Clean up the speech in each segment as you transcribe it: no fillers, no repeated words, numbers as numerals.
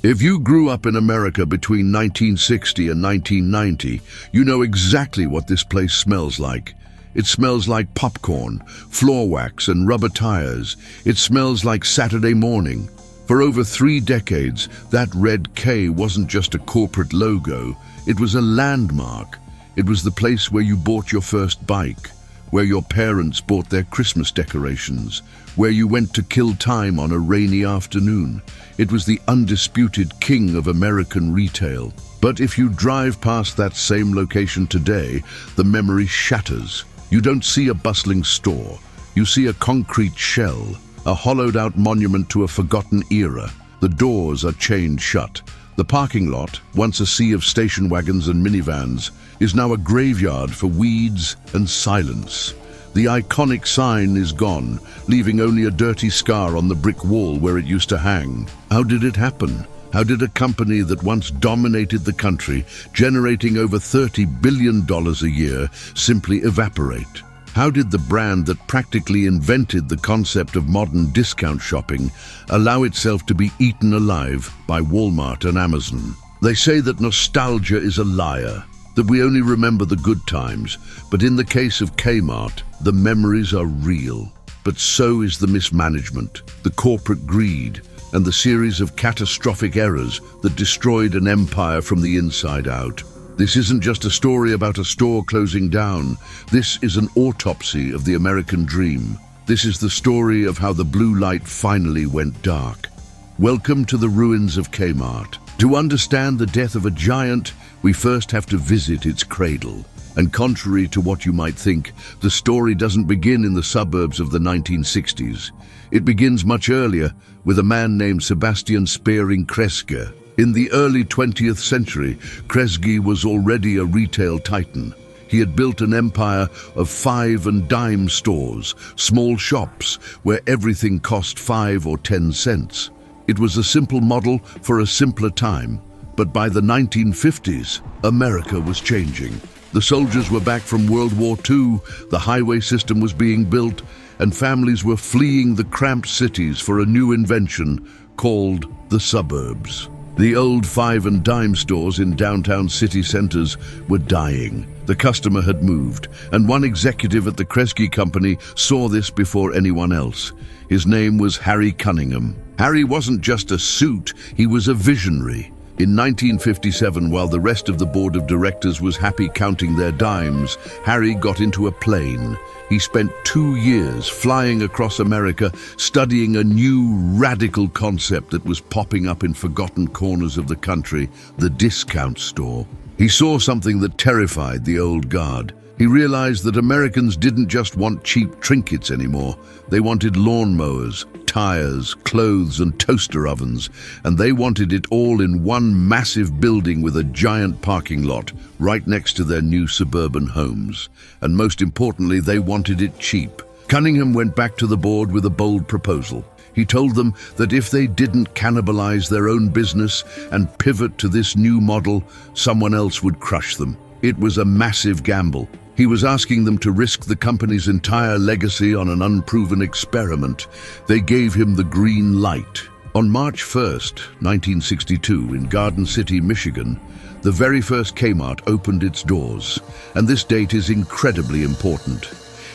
If you grew up in America between 1960 and 1990, you know exactly what this place smells like. It smells like popcorn, floor wax, and rubber tires. It smells like Saturday morning. For over 3 decades, that red K wasn't just a corporate logo, it was a landmark. It was the place where you bought your first bike, where your parents bought their Christmas decorations, where you went to kill time on a rainy afternoon. It was the undisputed king of American retail. But if you drive past that same location today, the memory shatters. You don't see a bustling store. You see a concrete shell, a hollowed-out monument to a forgotten era. The doors are chained shut. The parking lot, once a sea of station wagons and minivans, is now a graveyard for weeds and silence. The iconic sign is gone, leaving only a dirty scar on the brick wall where it used to hang. How did it happen? How did a company that once dominated the country, generating over $30 billion a year, simply evaporate? How did the brand that practically invented the concept of modern discount shopping allow itself to be eaten alive by Walmart and Amazon? They say that nostalgia is a liar, that we only remember the good times, but in the case of Kmart, the memories are real. But so is the mismanagement, the corporate greed, and the series of catastrophic errors that destroyed an empire from the inside out. This isn't just a story about a store closing down. This is an autopsy of the American dream. This is the story of how the blue light finally went dark. Welcome to the ruins of Kmart. To understand the death of a giant, we first have to visit its cradle. And contrary to what you might think, the story doesn't begin in the suburbs of the 1960s. It begins much earlier, with a man named Sebastian Spearing Kresge. In the early 20th century, Kresge was already a retail titan. He had built an empire of 5 and dime stores, small shops where everything cost 5 or 10 cents. It was a simple model for a simpler time. But by the 1950s, America was changing. The soldiers were back from World War II, the highway system was being built, and families were fleeing the cramped cities for a new invention called the suburbs. The old 5 and dime stores in downtown city centers were dying. The customer had moved, and one executive at the Kresge Company saw this before anyone else. His name was Harry Cunningham. Harry wasn't just a suit, he was a visionary. In 1957, while the rest of the board of directors was happy counting their dimes, Harry got into a plane. He spent 2 years flying across America, studying a new, radical concept that was popping up in forgotten corners of the country, the discount store. He saw something that terrified the old guard. He realized that Americans didn't just want cheap trinkets anymore. They wanted lawnmowers, tires, clothes, and toaster ovens, and they wanted it all in one massive building with a giant parking lot right next to their new suburban homes. And most importantly, they wanted it cheap. Cunningham went back to the board with a bold proposal. He told them that if they didn't cannibalize their own business and pivot to this new model, someone else would crush them. It was a massive gamble. He was asking them to risk the company's entire legacy on an unproven experiment. They gave him the green light. On March 1st, 1962, in Garden City, Michigan, the very first Kmart opened its doors. And this date is incredibly important.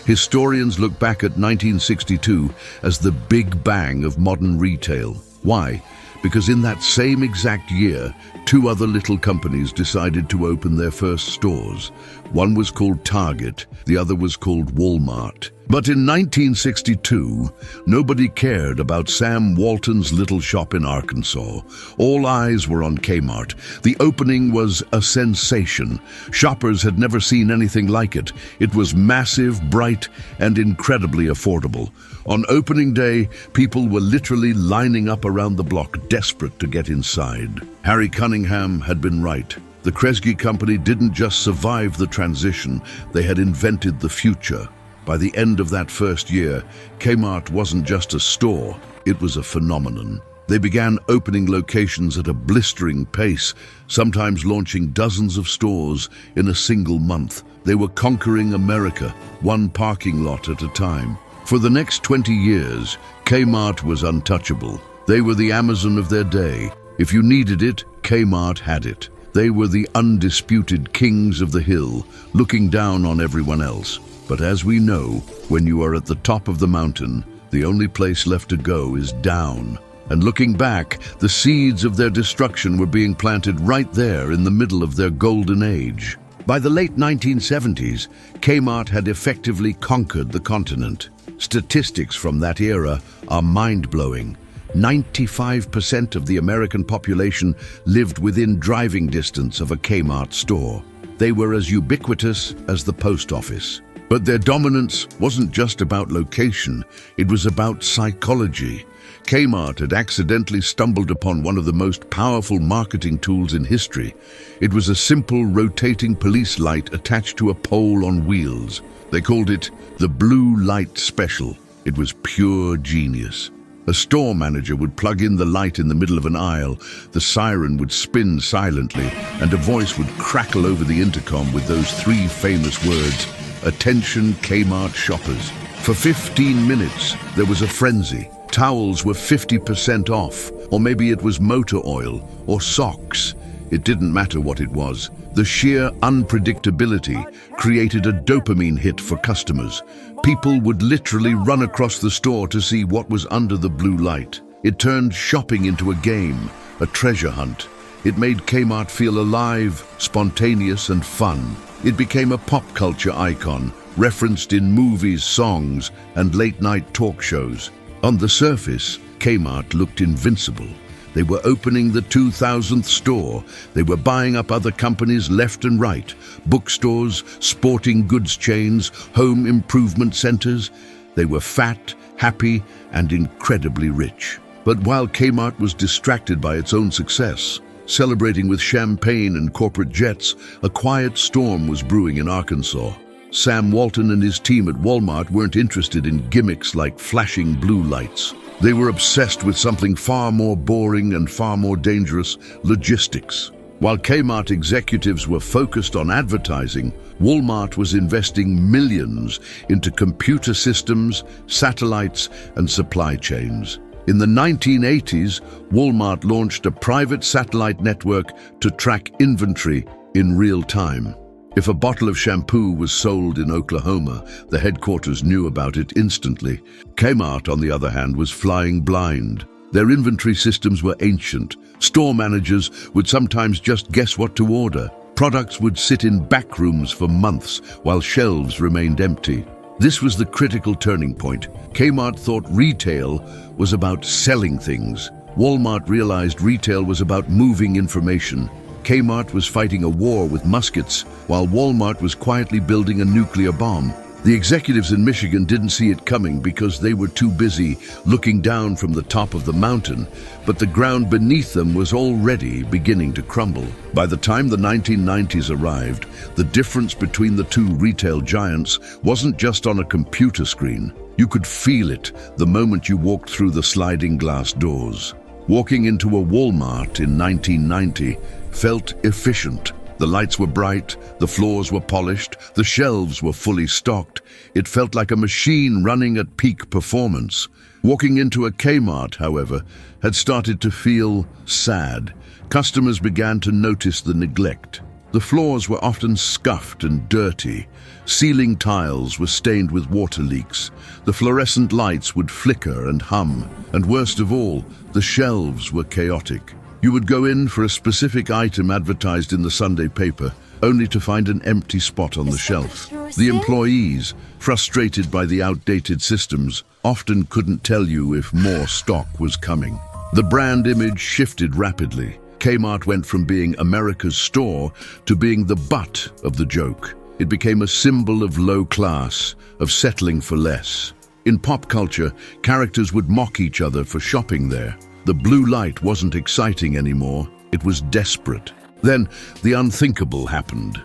Historians look back at 1962 as the Big Bang of modern retail. Why? Because in that same exact year, 2 other little companies decided to open their first stores. One was called Target, the other was called Walmart. But in 1962, nobody cared about Sam Walton's little shop in Arkansas. All eyes were on Kmart. The opening was a sensation. Shoppers had never seen anything like it. It was massive, bright, and incredibly affordable. On opening day, people were literally lining up around the block, desperate to get inside. Harry Cunningham had been right. The Kresge Company didn't just survive the transition, they had invented the future. By the end of that first year, Kmart wasn't just a store, it was a phenomenon. They began opening locations at a blistering pace, sometimes launching dozens of stores in a single month. They were conquering America, one parking lot at a time. For the next 20 years, Kmart was untouchable. They were the Amazon of their day. If you needed it, Kmart had it. They were the undisputed kings of the hill, looking down on everyone else. But as we know, when you are at the top of the mountain, the only place left to go is down. And looking back, the seeds of their destruction were being planted right there in the middle of their golden age. By the late 1970s, Kmart had effectively conquered the continent. Statistics from that era are mind-blowing. 95% of the American population lived within driving distance of a Kmart store. They were as ubiquitous as the post office. But their dominance wasn't just about location, it was about psychology. Kmart had accidentally stumbled upon one of the most powerful marketing tools in history. It was a simple rotating police light attached to a pole on wheels. They called it the Blue Light Special. It was pure genius. A store manager would plug in the light in the middle of an aisle, the siren would spin silently, and a voice would crackle over the intercom with those three famous words, "Attention Kmart shoppers." For 15 minutes, there was a frenzy. Towels were 50% off, or maybe it was motor oil or socks. It didn't matter what it was. The sheer unpredictability created a dopamine hit for customers. People would literally run across the store to see what was under the blue light. It turned shopping into a game, a treasure hunt. It made Kmart feel alive, spontaneous, and fun. It became a pop culture icon, referenced in movies, songs, and late-night talk shows. On the surface, Kmart looked invincible. They were opening the 2000th store. They were buying up other companies left and right. Bookstores, sporting goods chains, home improvement centers. They were fat, happy, and incredibly rich. But while Kmart was distracted by its own success, celebrating with champagne and corporate jets, a quiet storm was brewing in Arkansas. Sam Walton and his team at Walmart weren't interested in gimmicks like flashing blue lights. They were obsessed with something far more boring and far more dangerous: logistics. While Kmart executives were focused on advertising, Walmart was investing millions into computer systems, satellites, and supply chains. In the 1980s, Walmart launched a private satellite network to track inventory in real time. If a bottle of shampoo was sold in Oklahoma, the headquarters knew about it instantly. Kmart, on the other hand, was flying blind. Their inventory systems were ancient. Store managers would sometimes just guess what to order. Products would sit in back rooms for months while shelves remained empty. This was the critical turning point. Kmart thought retail was about selling things. Walmart realized retail was about moving information. Kmart was fighting a war with muskets, while Walmart was quietly building a nuclear bomb. The executives in Michigan didn't see it coming because they were too busy looking down from the top of the mountain, but the ground beneath them was already beginning to crumble. By the time the 1990s arrived, the difference between the two retail giants wasn't just on a computer screen. You could feel it the moment you walked through the sliding glass doors. Walking into a Walmart in 1990 felt efficient. The lights were bright, the floors were polished, the shelves were fully stocked. It felt like a machine running at peak performance. Walking into a Kmart, however, had started to feel sad. Customers began to notice the neglect. The floors were often scuffed and dirty. Ceiling tiles were stained with water leaks. The fluorescent lights would flicker and hum. And worst of all, the shelves were chaotic. You would go in for a specific item advertised in the Sunday paper, only to find an empty spot on the shelf. The employees, frustrated by the outdated systems, often couldn't tell you if more stock was coming. The brand image shifted rapidly. Kmart went from being America's store to being the butt of the joke. It became a symbol of low class, of settling for less. In pop culture, characters would mock each other for shopping there. The blue light wasn't exciting anymore, it was desperate. Then, the unthinkable happened.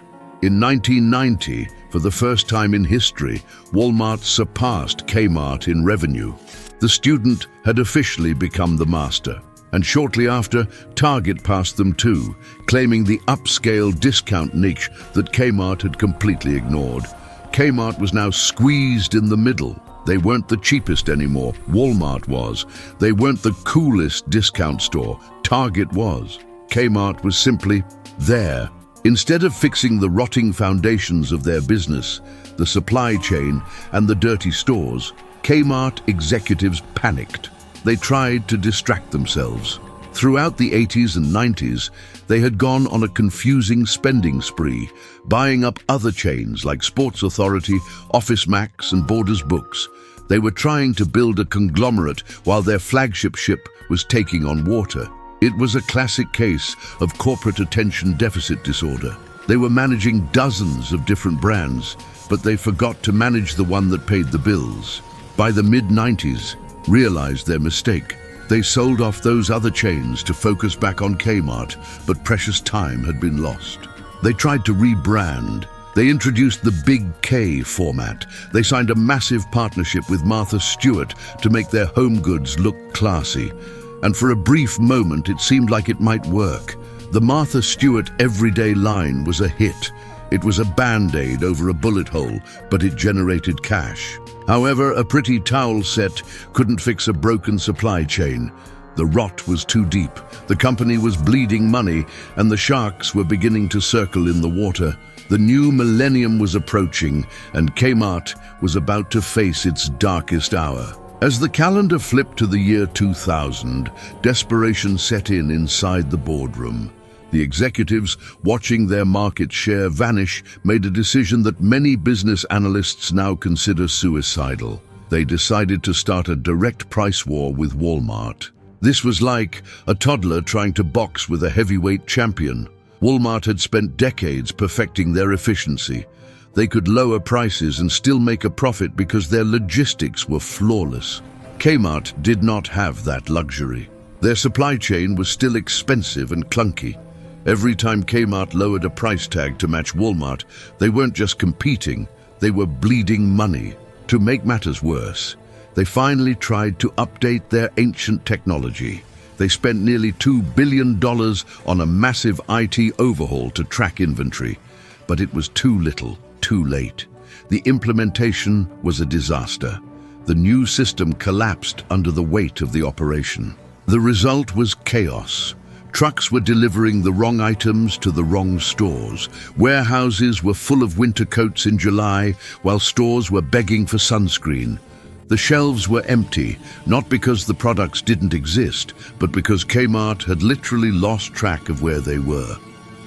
In 1990, for the first time in history, Walmart surpassed Kmart in revenue. The student had officially become the master. And shortly after, Target passed them too, claiming the upscale discount niche that Kmart had completely ignored. Kmart was now squeezed in the middle. They weren't the cheapest anymore, Walmart was. They weren't the coolest discount store, Target was. Kmart was simply there. Instead of fixing the rotting foundations of their business, the supply chain and the dirty stores, Kmart executives panicked. They tried to distract themselves. Throughout the 80s and 90s, they had gone on a confusing spending spree, buying up other chains like Sports Authority, Office Max, and Borders Books. They were trying to build a conglomerate while their flagship ship was taking on water. It was a classic case of corporate attention deficit disorder. They were managing dozens of different brands, but they forgot to manage the one that paid the bills. By the mid-90s, realized their mistake. They sold off those other chains to focus back on Kmart, but precious time had been lost. They tried to rebrand. They introduced the Big K format. They signed a massive partnership with Martha Stewart to make their home goods look classy. And for a brief moment, it seemed like it might work. The Martha Stewart everyday line was a hit. It was a band-aid over a bullet hole, but it generated cash. However, a pretty towel set couldn't fix a broken supply chain. The rot was too deep, the company was bleeding money, and the sharks were beginning to circle in the water. The new millennium was approaching, and Kmart was about to face its darkest hour. As the calendar flipped to the year 2000, desperation set in inside the boardroom. The executives, watching their market share vanish, made a decision that many business analysts now consider suicidal. They decided to start a direct price war with Walmart. This was like a toddler trying to box with a heavyweight champion. Walmart had spent decades perfecting their efficiency. They could lower prices and still make a profit because their logistics were flawless. Kmart did not have that luxury. Their supply chain was still expensive and clunky. Every time Kmart lowered a price tag to match Walmart, they weren't just competing, they were bleeding money. To make matters worse, they finally tried to update their ancient technology. They spent nearly $2 billion on a massive IT overhaul to track inventory. But it was too little, too late. The implementation was a disaster. The new system collapsed under the weight of the operation. The result was chaos. Trucks were delivering the wrong items to the wrong stores. Warehouses were full of winter coats in July, while stores were begging for sunscreen. The shelves were empty, not because the products didn't exist, but because Kmart had literally lost track of where they were.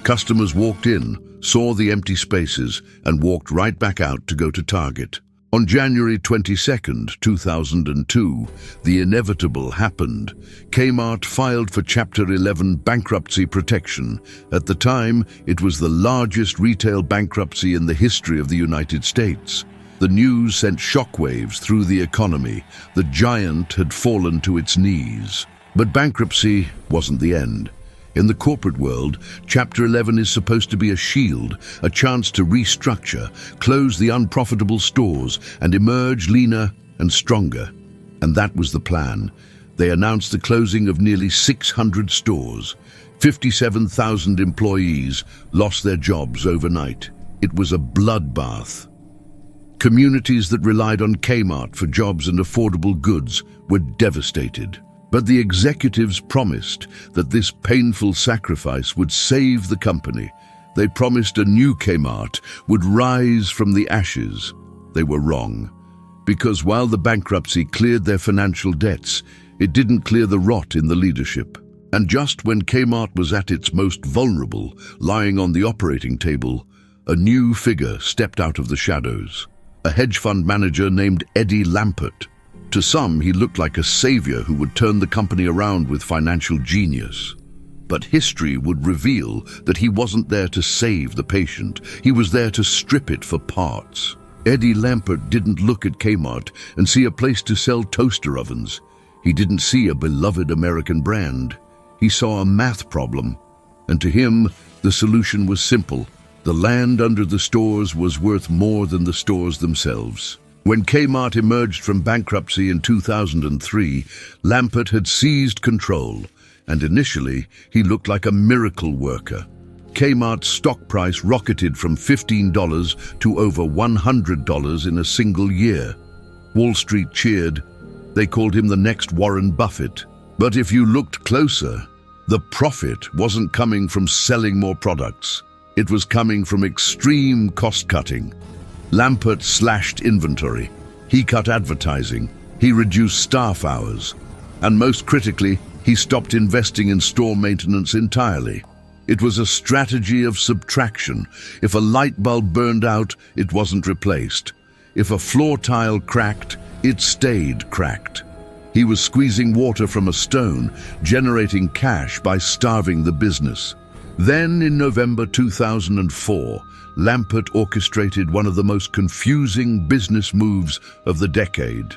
Customers walked in, saw the empty spaces, and walked right back out to go to Target. On January 22, 2002, the inevitable happened. Kmart filed for Chapter 11 bankruptcy protection. At the time, it was the largest retail bankruptcy in the history of the United States. The news sent shockwaves through the economy. The giant had fallen to its knees. But bankruptcy wasn't the end. In the corporate world, Chapter 11 is supposed to be a shield, a chance to restructure, close the unprofitable stores, and emerge leaner and stronger. And that was the plan. They announced the closing of nearly 600 stores. 57,000 employees lost their jobs overnight. It was a bloodbath. Communities that relied on Kmart for jobs and affordable goods were devastated. But the executives promised that this painful sacrifice would save the company. They promised a new Kmart would rise from the ashes. They were wrong. Because while the bankruptcy cleared their financial debts, it didn't clear the rot in the leadership. And just when Kmart was at its most vulnerable, lying on the operating table, a new figure stepped out of the shadows. A hedge fund manager named Eddie Lampert. To some, he looked like a savior who would turn the company around with financial genius. But history would reveal that he wasn't there to save the patient. He was there to strip it for parts. Eddie Lampert didn't look at Kmart and see a place to sell toaster ovens. He didn't see a beloved American brand. He saw a math problem. And to him, the solution was simple. The land under the stores was worth more than the stores themselves. When Kmart emerged from bankruptcy in 2003, Lampert had seized control, and initially he looked like a miracle worker. Kmart's stock price rocketed from $15 to over $100 in a single year. Wall Street cheered. They called him the next Warren Buffett. But if you looked closer, the profit wasn't coming from selling more products. It was coming from extreme cost-cutting. Lampert slashed inventory. He cut advertising. He reduced staff hours. And most critically, he stopped investing in store maintenance entirely. It was a strategy of subtraction. If a light bulb burned out, it wasn't replaced. If a floor tile cracked, it stayed cracked. He was squeezing water from a stone, generating cash by starving the business. Then, in November 2004, Lampert orchestrated one of the most confusing business moves of the decade.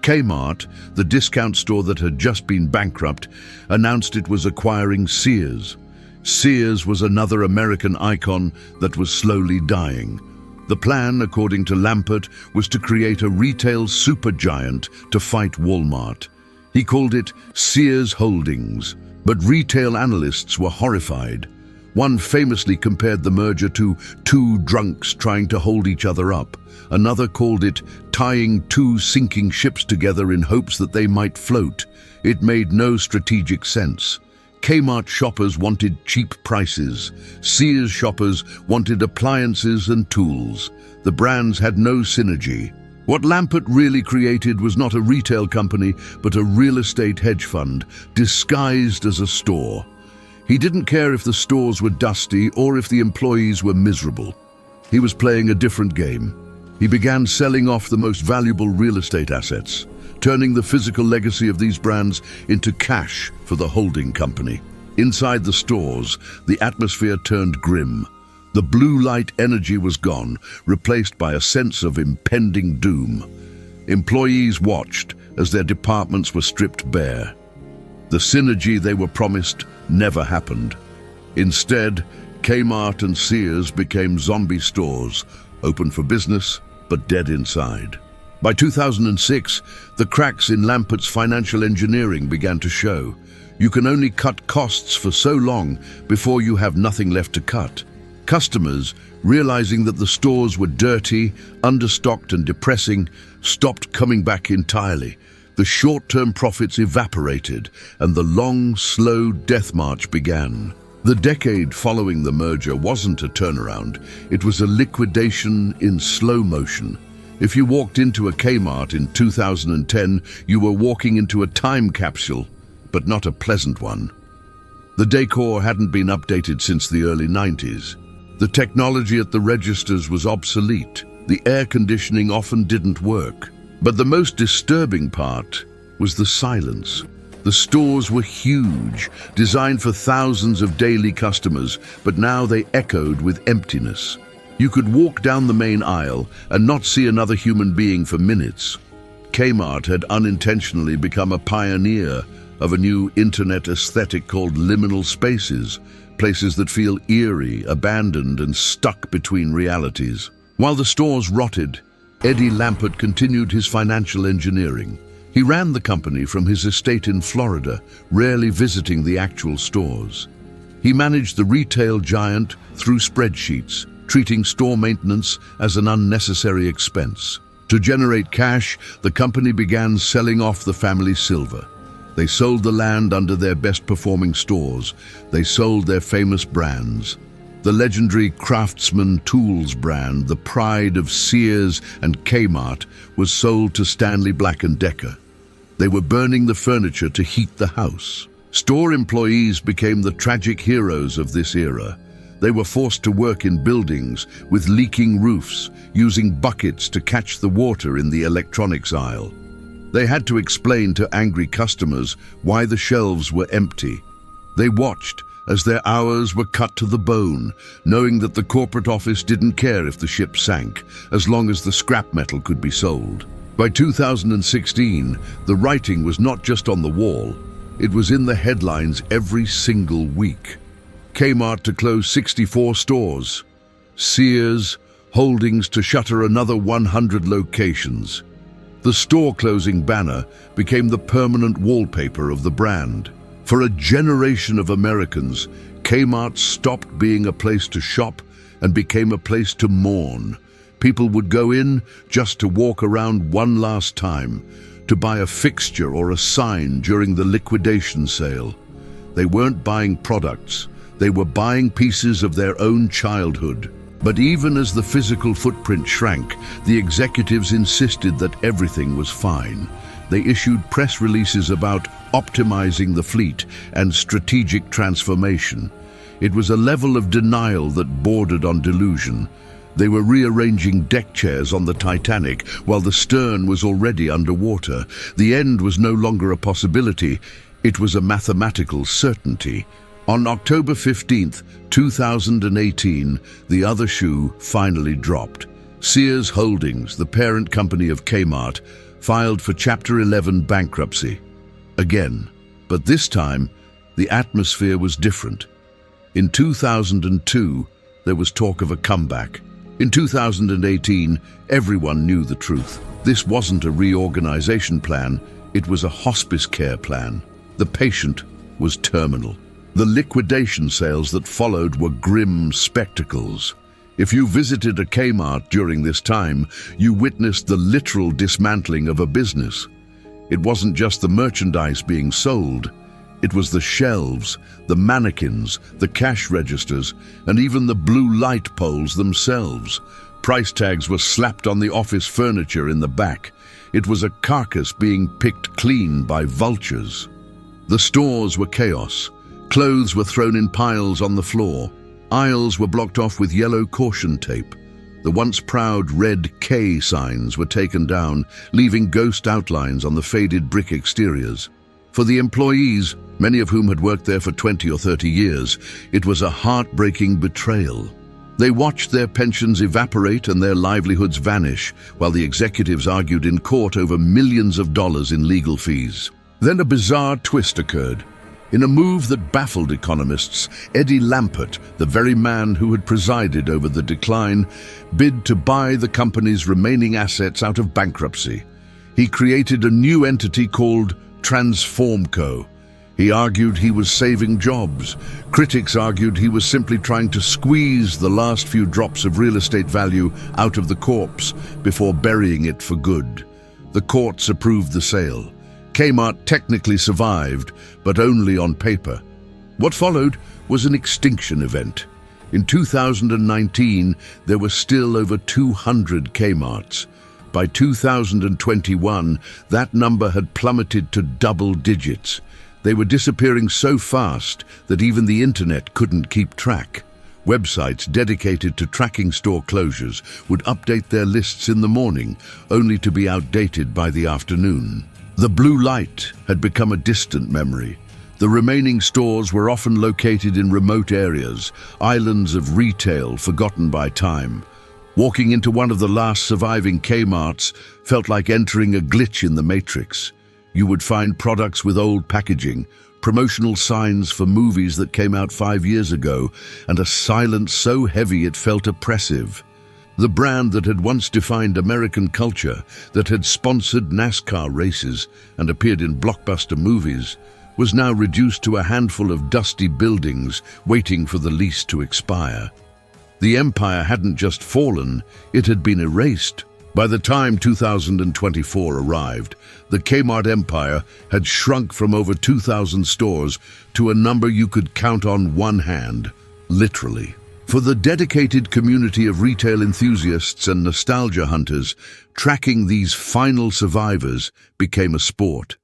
Kmart, the discount store that had just been bankrupt, announced it was acquiring Sears. Sears was another American icon that was slowly dying. The plan, according to Lampert, was to create a retail supergiant to fight Walmart. He called it Sears Holdings, but retail analysts were horrified. One famously compared the merger to two drunks trying to hold each other up. Another called it tying two sinking ships together in hopes that they might float. It made no strategic sense. Kmart shoppers wanted cheap prices. Sears shoppers wanted appliances and tools. The brands had no synergy. What Lampert really created was not a retail company, but a real estate hedge fund, disguised as a store. He didn't care if the stores were dusty or if the employees were miserable. He was playing a different game. He began selling off the most valuable real estate assets, turning the physical legacy of these brands into cash for the holding company. Inside the stores, the atmosphere turned grim. The blue light energy was gone, replaced by a sense of impending doom. Employees watched as their departments were stripped bare. The synergy they were promised never happened. Instead, Kmart and Sears became zombie stores, open for business, but dead inside. By 2006, the cracks in Lampert's financial engineering began to show. You can only cut costs for so long before you have nothing left to cut. Customers, realizing that the stores were dirty, understocked and depressing, stopped coming back entirely. The short-term profits evaporated, and the long, slow death march began. The decade following the merger wasn't a turnaround, it was a liquidation in slow motion. If you walked into a Kmart in 2010, you were walking into a time capsule, but not a pleasant one. The decor hadn't been updated since the early 90s. The technology at the registers was obsolete. The air conditioning often didn't work. But the most disturbing part was the silence. The stores were huge, designed for thousands of daily customers, but now they echoed with emptiness. You could walk down the main aisle and not see another human being for minutes. Kmart had unintentionally become a pioneer of a new internet aesthetic called liminal spaces, places that feel eerie, abandoned, and stuck between realities. While the stores rotted, Eddie Lampert continued his financial engineering. He ran the company from his estate in Florida, rarely visiting the actual stores. He managed the retail giant through spreadsheets, treating store maintenance as an unnecessary expense. To generate cash, the company began selling off the family silver. They sold the land under their best-performing stores. They sold their famous brands. The legendary Craftsman Tools brand, the pride of Sears and Kmart, was sold to Stanley Black & Decker. They were burning the furniture to heat the house. Store employees became the tragic heroes of this era. They were forced to work in buildings with leaking roofs, using buckets to catch the water in the electronics aisle. They had to explain to angry customers why the shelves were empty. They watched as their hours were cut to the bone, knowing that the corporate office didn't care if the ship sank, as long as the scrap metal could be sold. By 2016, the writing was not just on the wall, it was in the headlines every single week. Kmart to close 64 stores. Sears Holdings to shutter another 100 locations. The store closing banner became the permanent wallpaper of the brand. For a generation of Americans, Kmart stopped being a place to shop and became a place to mourn. People would go in just to walk around one last time, to buy a fixture or a sign during the liquidation sale. They weren't buying products, they were buying pieces of their own childhood. But even as the physical footprint shrank, the executives insisted that everything was fine. They issued press releases about optimizing the fleet and strategic transformation. It was a level of denial that bordered on delusion. They were rearranging deck chairs on the Titanic while the stern was already underwater. The end was no longer a possibility, it was a mathematical certainty. On October 15th, 2018, the other shoe finally dropped. Sears Holdings, the parent company of Kmart, filed for Chapter 11 bankruptcy. Again, but this time, the atmosphere was different. In 2002, there was talk of a comeback. In 2018, everyone knew the truth. This wasn't a reorganization plan, it was a hospice care plan. The patient was terminal. The liquidation sales that followed were grim spectacles. If you visited a Kmart during this time, you witnessed the literal dismantling of a business. It wasn't just the merchandise being sold. It was the shelves, the mannequins, the cash registers, and even the blue light poles themselves. Price tags were slapped on the office furniture in the back. It was a carcass being picked clean by vultures. The stores were chaos. Clothes were thrown in piles on the floor. Aisles were blocked off with yellow caution tape. The once proud red K signs were taken down, leaving ghost outlines on the faded brick exteriors. For the employees, many of whom had worked there for 20 or 30 years, it was a heartbreaking betrayal. They watched their pensions evaporate and their livelihoods vanish, while the executives argued in court over millions of dollars in legal fees. Then a bizarre twist occurred. In a move that baffled economists, Eddie Lampert, the very man who had presided over the decline, bid to buy the company's remaining assets out of bankruptcy. He created a new entity called Transformco. He argued he was saving jobs. Critics argued he was simply trying to squeeze the last few drops of real estate value out of the corpse before burying it for good. The courts approved the sale. Kmart technically survived, but only on paper. What followed was an extinction event. In 2019, there were still over 200 Kmarts. By 2021, that number had plummeted to double digits. They were disappearing so fast that even the internet couldn't keep track. Websites dedicated to tracking store closures would update their lists in the morning, only to be outdated by the afternoon. The blue light had become a distant memory. The remaining stores were often located in remote areas, islands of retail forgotten by time. Walking into one of the last surviving Kmarts felt like entering a glitch in the Matrix. You would find products with old packaging, promotional signs for movies that came out 5 years ago, and a silence so heavy it felt oppressive. The brand that had once defined American culture, that had sponsored NASCAR races and appeared in blockbuster movies, was now reduced to a handful of dusty buildings waiting for the lease to expire. The empire hadn't just fallen, it had been erased. By the time 2024 arrived, the Kmart empire had shrunk from over 2,000 stores to a number you could count on one hand, literally. For the dedicated community of retail enthusiasts and nostalgia hunters, tracking these final survivors became a sport.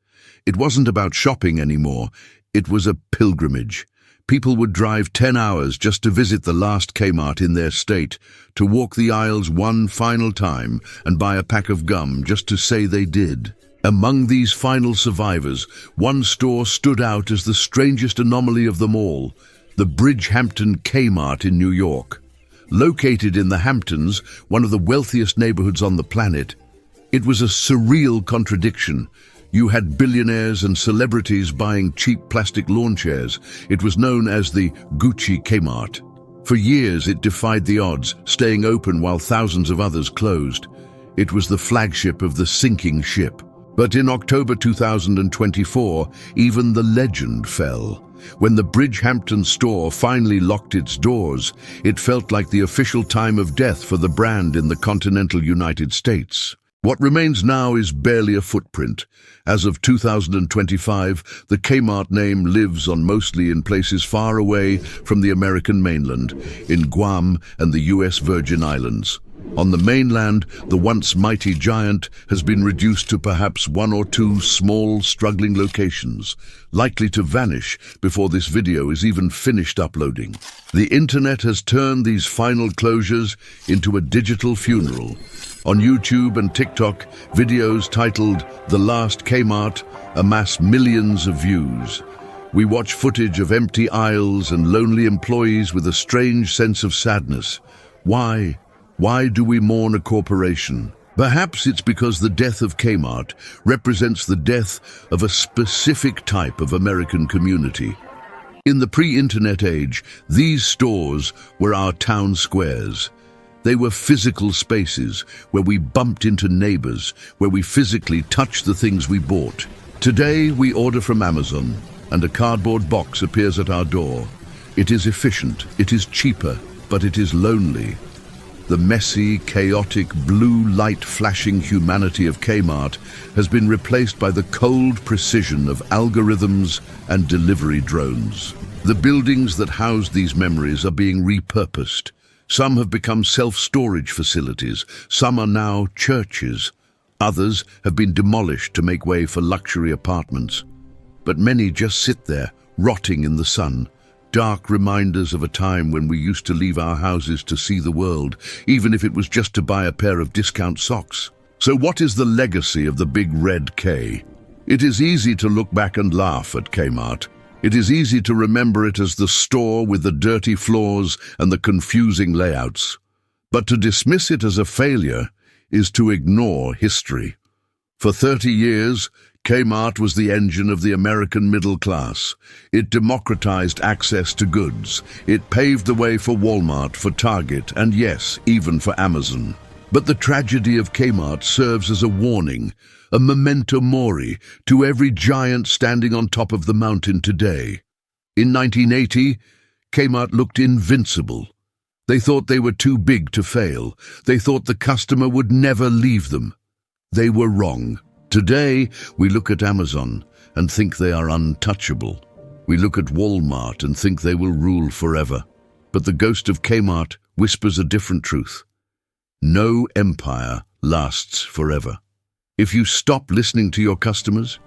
It wasn't about shopping anymore, it was a pilgrimage. People would drive 10 hours just to visit the last Kmart in their state, to walk the aisles one final time and buy a pack of gum just to say they did. Among these final survivors, one store stood out as the strangest anomaly of them all, the Bridgehampton Kmart in New York. Located in the Hamptons, one of the wealthiest neighborhoods on the planet, it was a surreal contradiction. You had billionaires and celebrities buying cheap plastic lawn chairs. It was known as the Gucci Kmart. For years it defied the odds, staying open while thousands of others closed. It was the flagship of the sinking ship. But in October 2024, even the legend fell. When the Bridgehampton store finally locked its doors, it felt like the official time of death for the brand in the continental United States. What remains now is barely a footprint. As of 2025, the Kmart name lives on mostly in places far away from the American mainland, in Guam and the US Virgin Islands. On the mainland, the once mighty giant has been reduced to perhaps one or two small, struggling locations, likely to vanish before this video is even finished uploading. The internet has turned these final closures into a digital funeral. On YouTube and TikTok, videos titled "The Last Kmart" amass millions of views. We watch footage of empty aisles and lonely employees with a strange sense of sadness. Why? Why do we mourn a corporation? Perhaps it's because the death of Kmart represents the death of a specific type of American community. In the pre-internet age, these stores were our town squares. They were physical spaces where we bumped into neighbors, where we physically touched the things we bought. Today, we order from Amazon, and a cardboard box appears at our door. It is efficient, it is cheaper, but it is lonely. The messy, chaotic, blue light flashing humanity of Kmart has been replaced by the cold precision of algorithms and delivery drones. The buildings that house these memories are being repurposed. Some have become self-storage facilities, some are now churches. Others have been demolished to make way for luxury apartments. But many just sit there, rotting in the sun. Dark reminders of a time when we used to leave our houses to see the world, even if it was just to buy a pair of discount socks. So what is the legacy of the big red K? It is easy to look back and laugh at Kmart. It is easy to remember it as the store with the dirty floors and the confusing layouts. But to dismiss it as a failure is to ignore history. For 30 years, Kmart was the engine of the American middle class. It democratized access to goods. It paved the way for Walmart, for Target, and yes, even for Amazon. But the tragedy of Kmart serves as a warning, a memento mori, to every giant standing on top of the mountain today. In 1980, Kmart looked invincible. They thought they were too big to fail. They thought the customer would never leave them. They were wrong. Today, we look at Amazon and think they are untouchable. We look at Walmart and think they will rule forever. But the ghost of Kmart whispers a different truth. No empire lasts forever. If you stop listening to your customers,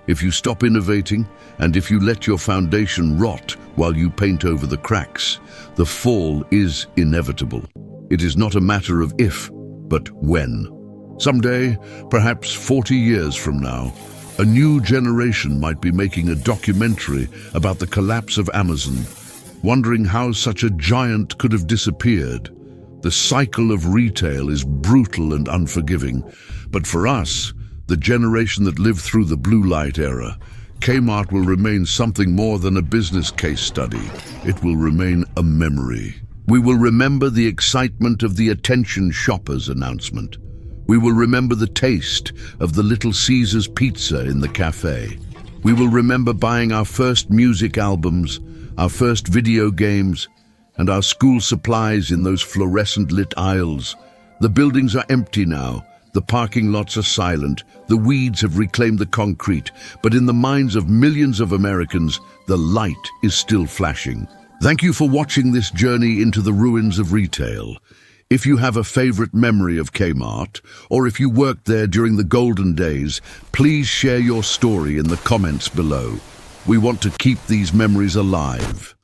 if you stop innovating, and if you let your foundation rot while you paint over the cracks, the fall is inevitable. It is not a matter of if, but when. Someday, perhaps 40 years from now, a new generation might be making a documentary about the collapse of Amazon, wondering how such a giant could have disappeared. The cycle of retail is brutal and unforgiving, but for us, the generation that lived through the blue light era, Kmart will remain something more than a business case study. It will remain a memory. We will remember the excitement of the attention shoppers announcement. We will remember the taste of the Little Caesars pizza in the cafe. We will remember buying our first music albums, our first video games, and our school supplies in those fluorescent-lit aisles. The buildings are empty now. The parking lots are silent. The weeds have reclaimed the concrete. But in the minds of millions of Americans, the light is still flashing. Thank you for watching this journey into the ruins of retail. If you have a favorite memory of Kmart, or if you worked there during the golden days, please share your story in the comments below. We want to keep these memories alive.